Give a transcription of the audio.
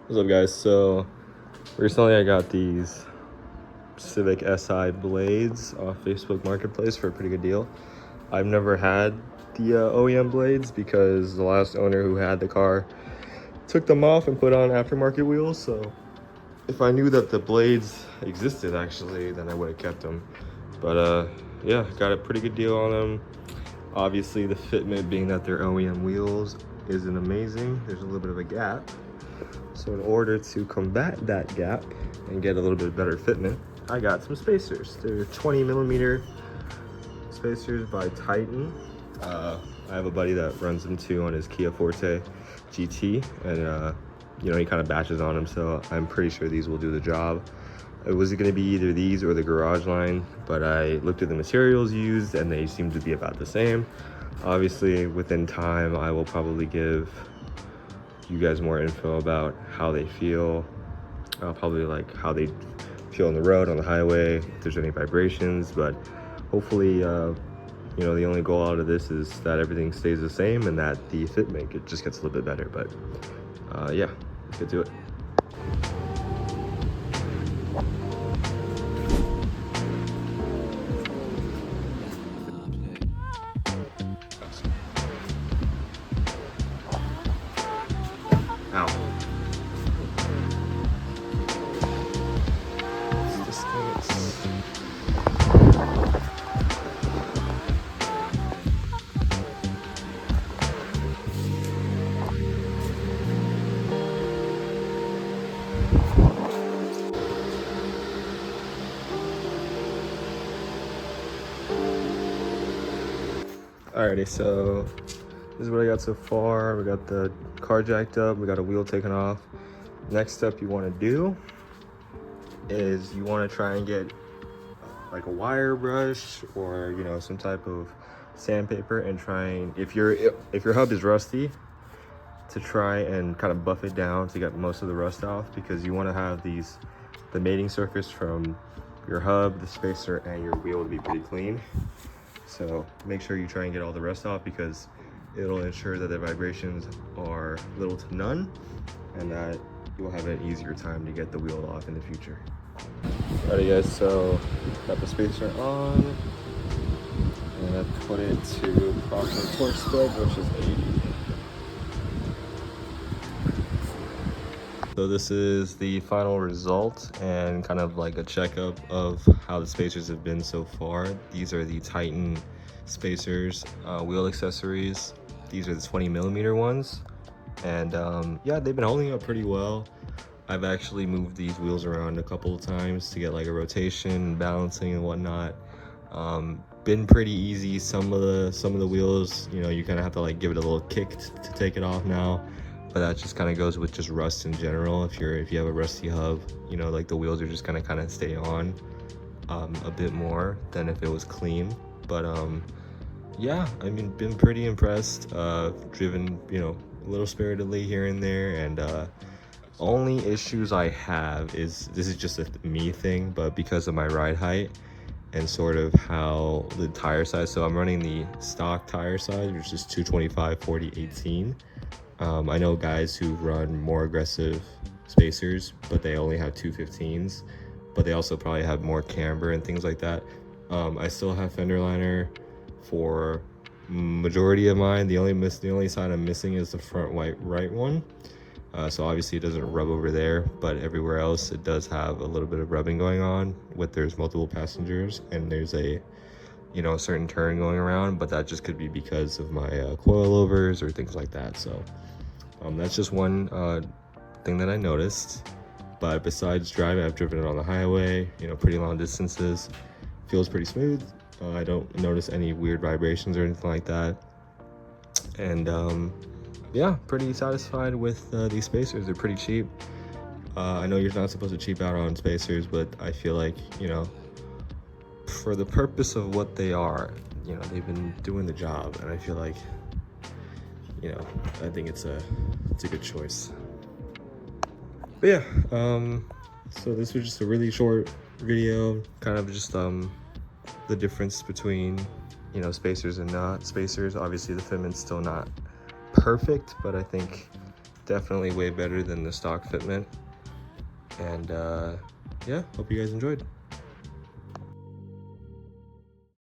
What's up, guys? So recently I got these Civic SI blades off Facebook Marketplace for a pretty good deal. I've never had the OEM blades because the last owner who had the car took them off and put on aftermarket wheels. So if I knew that the blades existed actually, then I would have kept them. But yeah, got a pretty good deal on them. Obviously the fitment, being that they're OEM wheels, isn't amazing. There's a little bit of a gap. So in order to combat that gap and get a little bit better fitment, I got some spacers. They're 20mm spacers by Titan. I have a buddy that runs them too on his Kia Forte GT, and you know, he kind of batches on them, so I'm pretty sure these will do the job. It was going to be either these or the Garage Line, but I looked at the materials used and they seem to be about the same. Obviously, within time, I will probably give you guys more info about how they feel, probably like how they feel on the road, on the highway, if there's any vibrations. But hopefully, you know, the only goal out of this is that everything stays the same and that the fitment it just gets a little bit better. But yeah, let's get to it. Ow. This thing is... Alrighty, so this is what I got so far. We got the car jacked up, we got a wheel taken off. Next step you want to do is you want to try and get like a wire brush or, you know, some type of sandpaper, and try and, if your hub is rusty, to try and kind of buff it down to get most of the rust off, because you want to have the mating surface from your hub, the spacer, and your wheel to be pretty clean. So make sure you try and get all the rust off, because it'll ensure that the vibrations are little to none and that you'll have an easier time to get the wheel off in the future. Alrighty guys, so got the spacer on and I put it to proper torque spread, which is 80. So this is the final result and kind of like a checkup of how the spacers have been so far. These are the Titan spacers, wheel accessories. These are the 20mm ones. And yeah, they've been holding up pretty well. I've actually moved these wheels around a couple of times to get like a rotation, balancing and whatnot. Been pretty easy. Some of the wheels, you know, you kind of have to like give it a little kick to take it off now. But that just kind of goes with just rust in general. If you have a rusty hub, you know, like the wheels are just gonna kind of stay on a bit more than if it was clean. But yeah, I mean, been pretty impressed. Driven, you know, a little spiritedly here and there, and only issues I have is, this is just a me thing, but because of my ride height and sort of how the tire size. So I'm running the stock tire size, which is 225/40/18. I know guys who run more aggressive spacers, but they only have 215s, but they also probably have more camber and things like that. I still have fender liner for majority of mine. The only side I'm missing is the front right one. So obviously it doesn't rub over there, but everywhere else it does have a little bit of rubbing going on with, there's multiple passengers and there's a, you know, a certain turn going around, but that just could be because of my coilovers or things like that. So that's just one thing that I noticed. But besides driving, I've driven it on the highway, you know, pretty long distances. Feels pretty smooth. I don't notice any weird vibrations or anything like that. And yeah, pretty satisfied with these spacers. They're pretty cheap. I know you're not supposed to cheap out on spacers, but I feel like, you know, for the purpose of what they are, you know, they've been doing the job, and I feel like, you know, I think it's a good choice. But yeah, so this was just a really short video, kind of just the difference between, you know, spacers and not spacers. Obviously the fitment's still not perfect, but I think Definitely way better than the stock fitment. And yeah, hope you guys enjoyed.